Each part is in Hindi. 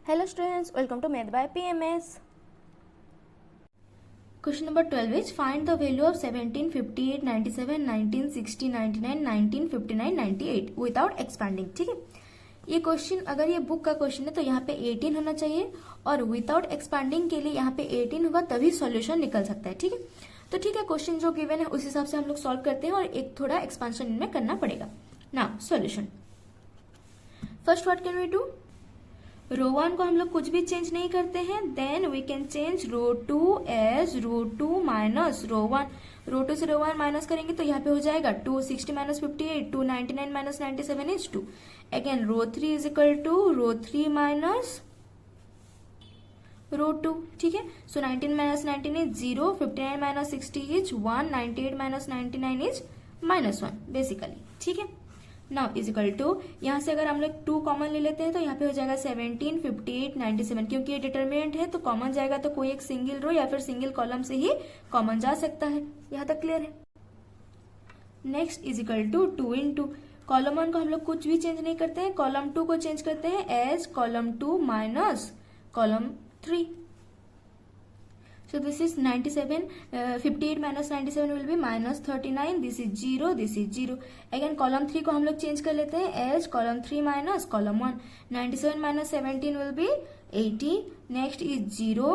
Hello students, welcome to Math by PMS. Question number 12 is find the value of 17, 58, 97, 19, 60, 99, 19, 59, 98 without expanding. ठीक है, ये क्वेश्चन अगर ये बुक का क्वेश्चन है तो यहाँ पे 18 होना चाहिए और विदाउट एक्सपांडिंग के लिए यहाँ पे 18 होगा तभी सॉल्यूशन निकल सकता है. ठीक है, तो ठीक है, क्वेश्चन जो गिवन है उस हिसाब से हम लोग सॉल्व करते हैं और एक थोड़ा एक्सपांशन इनमें करना पड़ेगा. Now solution. First what can we do? Row 1 को हम लोग कुछ भी चेंज नहीं करते हैं. Then we can change row 2 as row 2 minus row 1. Row 2 से रो 1 माइनस करेंगे तो यहाँ पे हो जाएगा 260 minus 58, 299 minus 97 is 2. Again row 3 is equal to row 3 minus row 2. ठीक है, so 19 minus 19 is 0, 59 minus 60 is 1, 98 minus 99 is -1 basically. ठीक है, नाउ इज इक्वल टू यहाँ से अगर हम लोग 2 कॉमन ले लेते हैं तो यहाँ पे हो जाएगा 17, 58, 97. क्योंकि ये डिटरमिनेंट है तो कॉमन जाएगा तो कोई एक सिंगल रो या फिर सिंगल कॉलम से ही कॉमन जा सकता है. यहाँ तक क्लियर है. Next is equal to 2 into column 1 को हम लोग कुछ भी चेंज नहीं करते हैं. कॉलम 2 को चेंज करते हैं as column 2 minus column 3. So this is 97, 58 minus 97 will be minus 39. This is 0, this is 0. Again column 3 को हम लोग चेंज कर लेते हैं as column 3 minus column 1. 97 minus 17 will be 80. Next is 0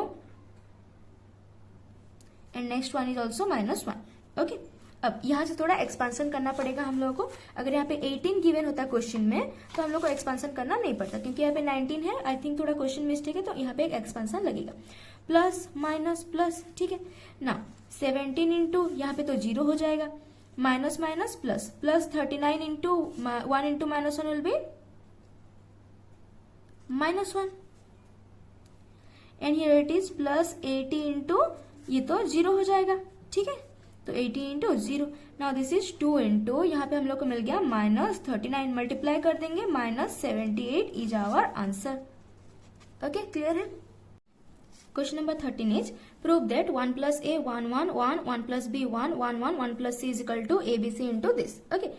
and next one is also -1. Okay. अब यहाँ से थोड़ा एक्सपांसन करना पड़ेगा हम लोगों को. अगर यहाँ पे 18 गिवन होता है क्वेश्चन में तो हम लोग को एक्सपांसन करना नहीं पड़ता क्योंकि यहाँ पे 19 है. आई थिंक थोड़ा क्वेश्चन मिस्टेक है तो यहाँ पे एक एक्सपांसन लगेगा. Plus minus plus. ठीक है ना, 17 इंटू यहाँ पे तो 0 हो जाएगा. Minus minus plus plus 39 into 1 into -1 will be -1 and here it is plus 80 into ये तो 0 हो जाएगा. ठीक है, तो 80 into 0. Now this is 2 into यहाँ पे हम लोग को मिल गया -39. मल्टीप्लाई कर देंगे -78 is our answer. Okay, clear है. Question number 13 is prove that 1 plus a 1 1 1 1 plus b 1 1 1 1 plus c is equal to abc into this. Okay,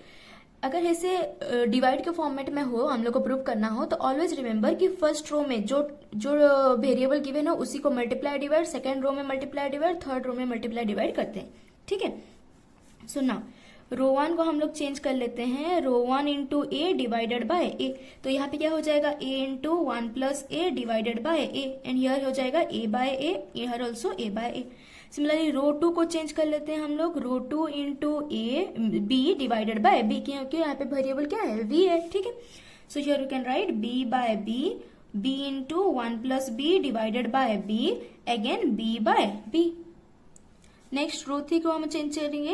अगर ऐसे डिवाइड के फॉर्मेट में हो हम लोग को प्रूव करना हो तो ऑलवेज रिमेंबर कि फर्स्ट रो में जो वेरिएबल गिवन हो उसी को मल्टीप्लाई डिवाइड, सेकेंड रो में मल्टीप्लाई डिवाइड, थर्ड रो में मल्टीप्लाई डिवाइड करते हैं. ठीक है, सो नाउ रो 1 को हम लोग चेंज कर लेते हैं row 1 into A divided by A. तो यहाँ पे क्या हो जाएगा a into 1 plus A divided by A and here हो जाएगा a by A, here also a by A. Similarly row 2 को चेंज कर लेते हैं हम लोग row 2 into A B divided by B. क्योंकि यहाँ पे वेरिएबल क्या है v है. ठीक है, so here you can write b by b into 1 plus b divided by b again b by b. Next row 3 को हम चेंज करेंगे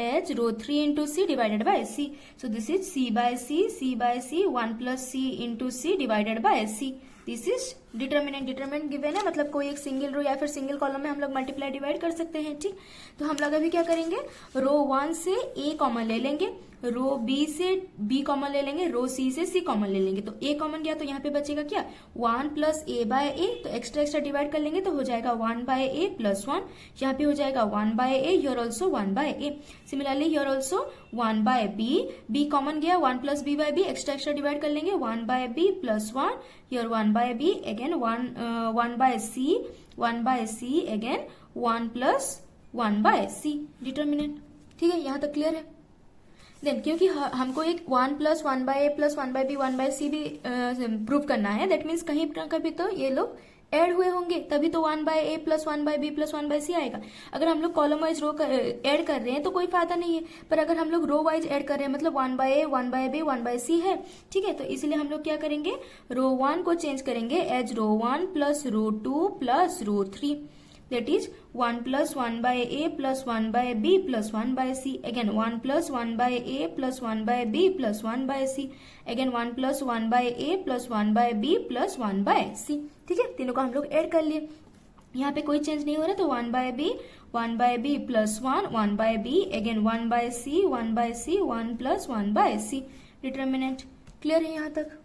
as row 3 into c divided by c. So this is c by c by c 1 plus c into c divided by c. This is determinant given है, मतलब कोई एक सिंगल रो या फिर सिंगल कॉलम में हम लोग मल्टीप्लाई डिवाइड कर सकते हैं. ठीक, तो हम लोग अभी क्या करेंगे, रो 1 से a कॉमन ले लेंगे, रो b से b कॉमन ले लेंगे, रो c से c कॉमन ले लेंगे. तो a कॉमन गया तो यहाँ पे बचेगा क्या 1 प्लस a बाय ए. तो एक्स्ट्रा डिवाइड कर लेंगे तो हो जाएगा 1 बाय ए प्लस 1. यहाँ पे हो जाएगा 1 by A, here also 1 by A. Similarly here also 1 by b common गया, 1 plus b by b extra divide कर लेंगे 1 by b plus 1, here 1 by b again 1 by c again 1 plus 1 by c determinant. ठीक है, यहाँ तक क्लियर है. देन क्योंकि हमको एक 1 plus 1 by A plus 1 by B 1 by सी भी प्रूव करना है, दैट मीन्स कहीं ना कहीं तो ये लोग ऐड हुए होंगे तभी तो 1 by A plus 1 by B plus 1 by C आएगा. अगर हम लोग कॉलम वाइज रो ऐड कर रहे हैं तो कोई फायदा नहीं है, पर अगर हम लोग रो वाइज ऐड कर रहे हैं मतलब 1 by A 1 by B 1 by सी है. ठीक है, तो इसलिए हम लोग क्या करेंगे, रो 1 को चेंज करेंगे as row 1 plus row 2 plus row 3. That is 1 plus 1 by a plus 1 by b plus 1 by c. Again 1 plus 1 by a plus 1 by b plus 1 by c. Again 1 plus 1 by a plus 1 by b plus 1 by c. ठीक है, तीनों को हम लोग ऐड कर लिए. यहाँ पे कोई चेंज नहीं हो रहा तो 1 by b plus 1 by b again 1 by c 1 plus 1 by c. Determinant clear है यहाँ तक.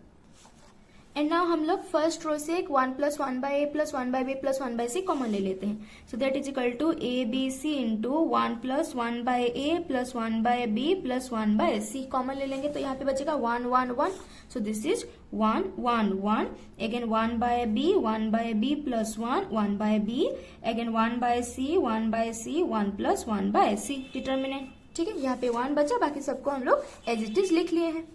एंड नाउ हम लोग फर्स्ट रो से एक 1 + 1 / a + 1 / b + 1 / c कॉमन ले लेते हैं. So that is equal to abc into 1 + 1 / a + 1 / b + 1 / c common ले लेंगे तो यहाँ पे बचेगा 1 1 1. सो this is 1 1 1. Again 1 / b 1 / b + 1 1 / b. Again 1 / c 1 / c 1 + 1 / c. Determinant. ठीक है, यहाँ पे 1 बचा, बाकी सबको हम लोग एज इट इज लिख लिए हैं.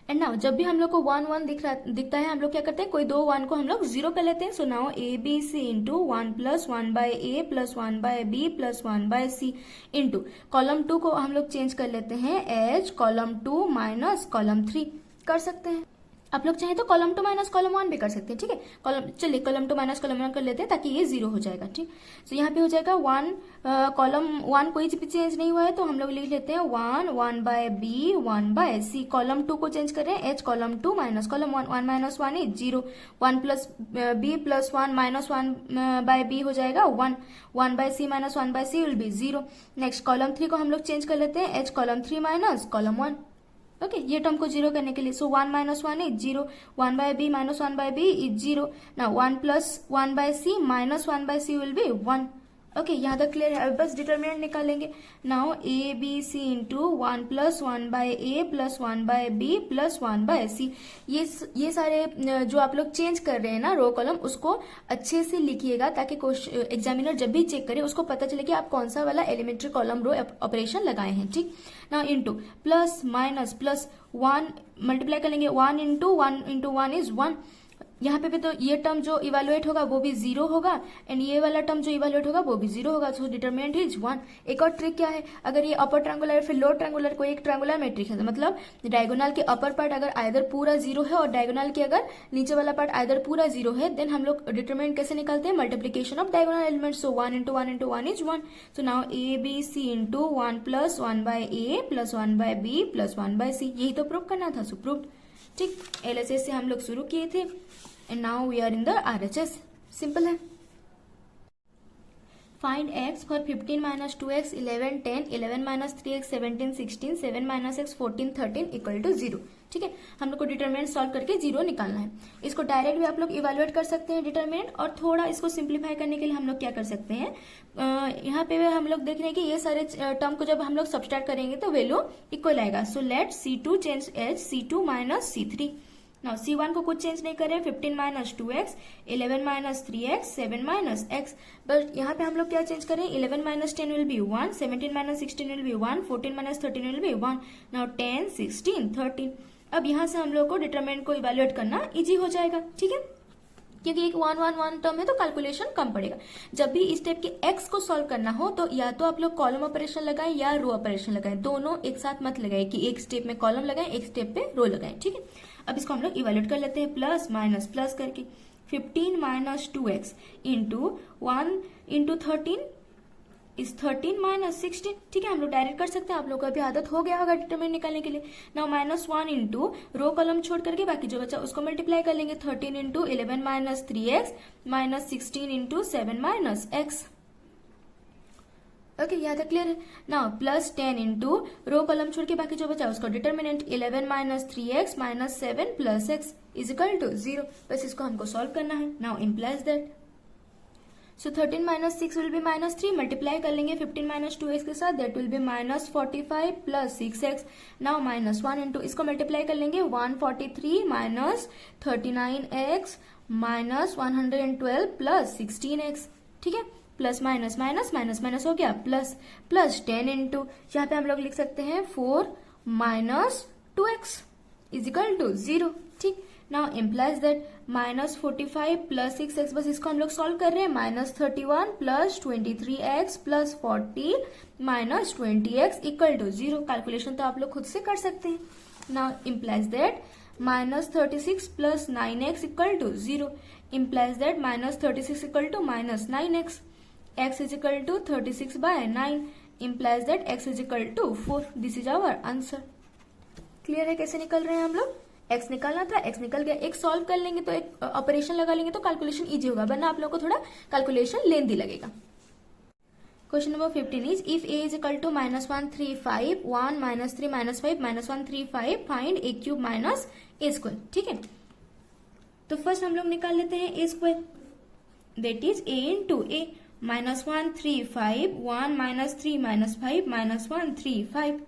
एंड नाउ जब भी हम लोग को 1 1 दिखता है, हम लोग क्या करते हैं, कोई दो 1 को हम लोग 0 कर लेते हैं. So now abc into 1 + 1 / a + 1 / b + 1 / c into column 2 को हम लोग चेंज कर लेते हैं एज कॉलम 2 माइनस कॉलम 3 कर सकते हैं. आप लोग चाहे तो कॉलम 2 माइनस कॉलम 1 भी कर सकते हैं. ठीक है, चलिए कॉलम 2 माइनस कॉलम 1 कर लेते हैं ताकि ये 0 हो जाएगा. ठीक, तो यहाँ पे हो जाएगा 1 कॉलम 1 कोई भी चेंज नहीं हुआ है तो हम लोग लिख लेते हैं 1 1 / b 1 / c. कॉलम 2 को चेंज कर रहे हैं as column 2 minus column 1. 1 - 1 is 0. 1 + b + 1 - 1 / b हो जाएगा 1. 1 / c - 1 / c will be 0. Next column 3 को हम लोग चेंज कर लेते हैं as column 3 minus column 1. Okay, ये टर्म को 0 करने के लिए. So 1 - 1 is 0. 1 / b - 1 / b is 0. Now 1 + 1 / c - 1 / c will be 1. Okay, यहाँ तक क्लियर है. अब बस डिटर्मिनेंट निकालेंगे. Now abc into 1 + 1 / a + 1 / b + 1 / c. ये सारे जो आप लोग चेंज कर रहे हैं ना रो कॉलम, उसको अच्छे से लिखिएगा ताकि एग्जामिनर जब भी चेक करे उसको पता चले कि आप कौन सा वाला एलिमेंट्री कॉलम रो ऑपरेशन लगाए हैं. ठीक, now into plus minus plus 1 multiply करेंगे. 1 इंटू 1 इज 1. यहाँ पे भी तो ये टर्म जो इवेलुएट होगा वो भी 0 होगा एंड ये वाला टर्म जो इवेलुएट होगा वो भी 0 होगा. सो डिटरमिनेंट इज 1. एक और ट्रिक क्या है, अगर ये अपर ट्रायंगुलर फिर लोअर ट्रायंगुलर कोई एक ट्रायंगुलर मैट्रिक्स है, मतलब डायगोनल के अपर पार्ट अगर आइदर पूरा 0 है और डायगोनल के अगर नीचे वाला पार्ट आइदर पूरा 0 है, देन हम लोग डिटरमिनेंट कैसे निकालते हैं, multiplication of diagonal elements. So 1 into 1 into 1 is 1. So now abc into 1 + 1 / a + 1 / b + 1 / c. यही तो प्रूव करना था. सो प्रूव्ड. ठीक, LHS से हम लोग शुरू किए थे and now we are in the RHS. Simple है. Find x for 15 - 2x 11 10 11 - 3x 17 16 7 - x 14 13 equal to 0. ठीक है, हम लोग को डिटरमिनेंट सॉल्व करके 0 निकालना है. इसको डायरेक्ट भी आप लोग इवेलुएट कर सकते हैं डिटरमिनेंट, और थोड़ा इसको सिंप्लीफाई करने के लिए हम लोग क्या कर सकते हैं, यहाँ पे हम लोग देख रहे हैं कि ये सारे टर्म को जब हम लोग सब्सट्रैक्ट करेंगे तो वैल्यू इक्वल आएगा. So let C2 change as C2 - C3. Now C1 को कुछ चेंज नहीं कर रहे हैं. 15 - 2x 11 - 3x 7 - x. बट यहाँ पे हम लोग क्या चेंज करें, 11 - 10 will be 1, 17 - 16 will be 1, 14 - 13 will be 1. Now 10 16 13. अब यहाँ से हम लोग को डिटरमिनेंट को इवेल्युएट करना इजी हो जाएगा. ठीक है, क्योंकि एक 1 1 1 टर्म है तो कैलकुलेशन कम पड़ेगा. जब भी इस टाइप के x को सॉल्व करना हो तो या तो आप लोग कॉलम ऑपरेशन लगाएं या रो ऑपरेशन लगाएं. दोनों एक साथ मत लगाएं कि एक स्टेप में कॉलम लगाएं एक स्टेप पे रो लगाएं. ठीक है, अब इसको हम लोग इवेल्युएट कर लेते हैं प्लस माइनस प्लस करके. 15 - 2x इंटू 1 इंटू 13 इज 13 - 16. ठीक है, हम लोग डायरेक्ट कर सकते हैं. आप लोग को अभी आदत हो गया होगा डिटरमिनेंट निकालने के लिए. नाउ -1 इंटू रो कॉलम छोड़ करके बाकी जो बचा उसको मल्टीप्लाई कर लेंगे. 13 into 11 - 3x -16 into 7 - x. Okay, यहाँ तक क्लियर है. Now plus 10 into row column छोड़ के बाकी जो बचा उसको determinant 11 - 3x -7 + x is equal to 0. बस इसको हमको सॉल्व करना है. Now implies that. So 13 - 6 will be -3. Multiply कर लेंगे 15 - 2x के साथ, that will be -45 + 6x. Now -1 into इसको मल्टीप्लाई कर लेंगे 143 - 39x -112 + 16x. ठीक है, plus minus minus minus minus हो गया प्लस. प्लस 10 इंटू यहाँ पे हम लोग लिख सकते हैं 4 - 2x इज इक्वल टू 0. ठीक, नाउ इम्प्लाइज दैट -45 + 6x. बस इसको हम लोग सॉल्व कर रहे हैं. -31 + 23x + 40 - 20x equal to 0. Calculation तो आप लोग खुद से कर सकते हैं. Now implies that -36 + 9x equal to 0. Implies that -36 equal to -9x. x is equal to 36/9 implies that x is equal to 4. This is our answer. Clear है कैसे निकल रहे हैं हम लोग. x निकालना था, x निकल गया. एक सॉल्व कर लेंगे तो एक ऑपरेशन लगा लेंगे तो कैलकुलेशन इजी होगा, वरना आप लोग को थोड़ा कैलकुलेशन लेंथी लगेगा. Question number 15 is if a is equal to -135 1 - 3 - 5 -135 find a³ - a². ठीक है, तो फर्स्ट हम लोग निकाल लेते हैं A square, that is A into A, -1 3 5 1 -3 -5 -1 3 5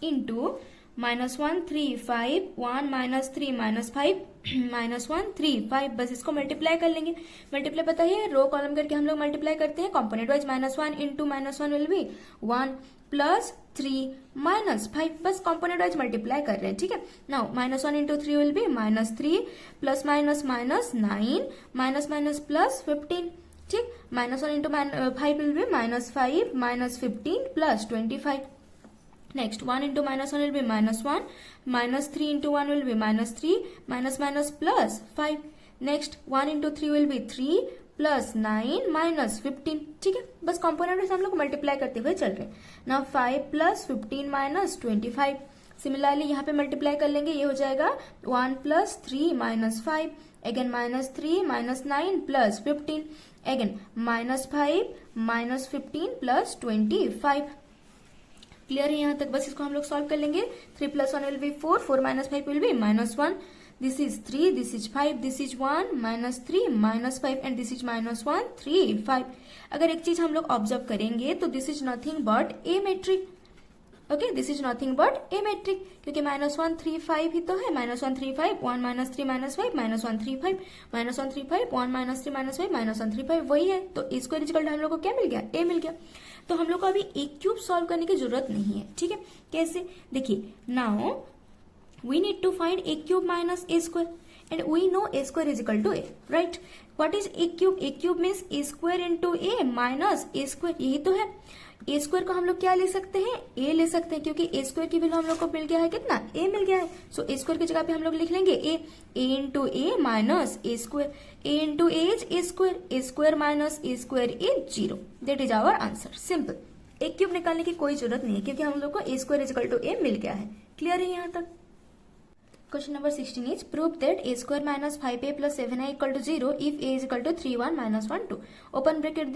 into -1 3 5 1 -3 -5 -1 3 5, बस इसको मल्टीप्लाई कर लेंगे। मल्टीप्लाई पता है रो कॉलम करके हम लोग मल्टीप्लाई करते हैं component wise, -1 into -1 will be 1 plus 3 -5, बस कॉम्पोनेंट वाइज मल्टीप्लाई कर रहे हैं, ठीक है। Now -1 into 3 will be -3 plus -9 minus plus 15, ठीक। -1 into 5 will be -5 -15 plus 25। Next 1 into -1 will be -1, -3 into 1 will be -3, minus plus 5. Next 1 into 3 will be 3 plus 9 minus 15, ठीक है। बस कॉम्पोनेंट से हम लोग मल्टीप्लाई करते हुए चल रहे हैं। नाउ 5 प्लस 15 माइनस 25, सिमिलरली यहाँ पे मल्टीप्लाई कर लेंगे, ये हो जाएगा 1 plus 3 minus 5, again -3 -9 plus 15, again -5 -15 plus 25। Clear है यहाँ तक? बस इसको हम लोग सॉल्व कर लेंगे। 3 + 1 will be 4, 4 - 5 will be -1, this is 3, this is 5, this is 1 -3 -5 and this is -1 3 5। अगर एक चीज हम लोग ऑब्जर्व करेंगे तो this is nothing but a matrix, okay, this is nothing but a matrix, क्योंकि -1 3 5 ही तो है। -1 3 5 1 -3 -5 -1 3 5 -1 3 5 1 -3 -5 -1 3 5 वही है। तो इसको रिजल्ट हम लोग को क्या मिल गया? ए मिल गया। तो हम लोग को अभी ए क्यूब सॉल्व करने की जरूरत नहीं है, ठीक है। कैसे? देखिए, now we need to find a cube minus A square and we know a square is equal to a, right. What is a cube? A cube means a square into A minus A square, यही तो है। ए स्क्वायर को हम लोग क्या ले सकते हैं? ए ले सकते हैं, क्योंकि ए स्क्वायर की वैल्यू हम लोग को मिल गया है कितना? ए मिल गया है। सो ए स्क्वायर की जगह पे हम लोग लिख लेंगे A into A minus A square, A into A is A square minus A square is 0, that is our answer. Simple. A cube निकालने की कोई जरूरत नहीं है, क्योंकि हम लोग को a square is equal to a मिल गया है। क्लियर है यहाँ तक? Question number 16 is prove that a square minus 5a plus 7i equal to 0 if a is equal to 3 1 -1 2। Open bracket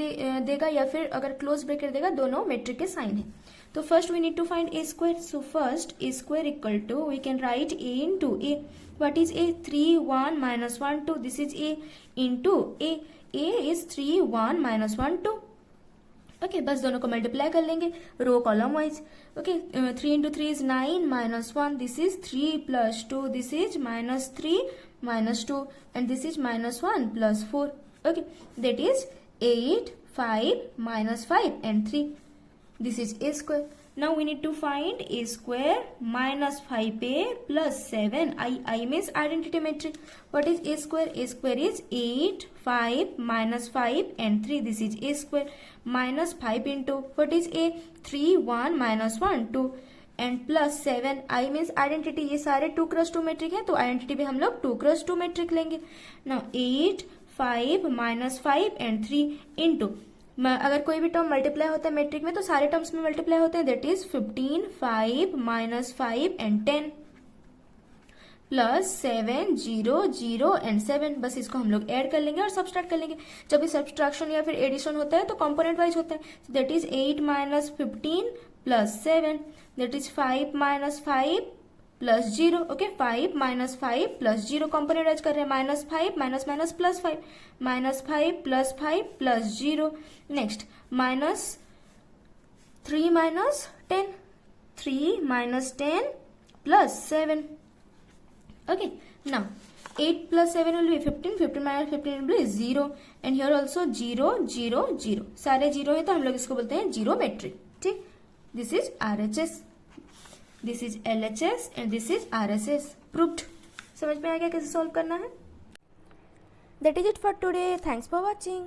देगा या फिर अगर क्लोज ब्रैकेट देगा, दोनों मेट्रिक के साइन है। तो first we need to find a square. So first a square equal to we can write a into a. What is a? 3 1 -1 2, this is A into A is 3 1 -1 2, okay. बस दोनों को मल्टीप्लाई कर लेंगे row column wise, okay. 3 into 3 is 9 -1, this is 3 plus 2, this is -3 -2 and this is -1 plus 4, okay, that is 8 5 -5 and 3, this is A square. Now we need to find a square minus 5a plus 7i means identity matrix. What is a square? A square is 8 5 -5 and 3. This is a square minus 5 into what is a? 3 1 -1 2 and plus 7i means identity. ये सारे 2 क्रॉस 2 मैट्रिक है, तो आइडेंटिटी भी हम लोग 2 क्रॉस 2 मैट्रिक लेंगे। Now 8 5 -5 and 3 into, अगर कोई भी टर्म मल्टीप्लाई होता है मैट्रिक में तो सारे टर्म्स में मल्टीप्लाई होते हैं, that is 15 5 -5 and 10 plus 7 0 0 and 7। बस इसको हम लोग ऐड कर लेंगे और सब्सट्रैक्ट कर लेंगे। जब भी सब्सट्रैक्शन या फिर एडिशन होता है तो कंपोनेंट वाइज होता है, that is 8 -15 plus 7, that is 5 -5 plus 0, okay. 5 -5 plus 0 component wise कर रहे हैं, -5 minus plus 5 -5 plus 5 plus 0। Next -3 -10, 3 -10 plus 7, okay. Now 8 plus 7 will be 15, 15 minus 15 will be 0 and here also 0 0 0, सारे 0 है तो हम लोग इसको बोलते हैं जीरो मैट्रिक, ठीक। This is RHS, this is LHS and this is RSS। Proved. समझ में आ गया कैसे सॉल्व करना है? That is it for today. Thanks for watching.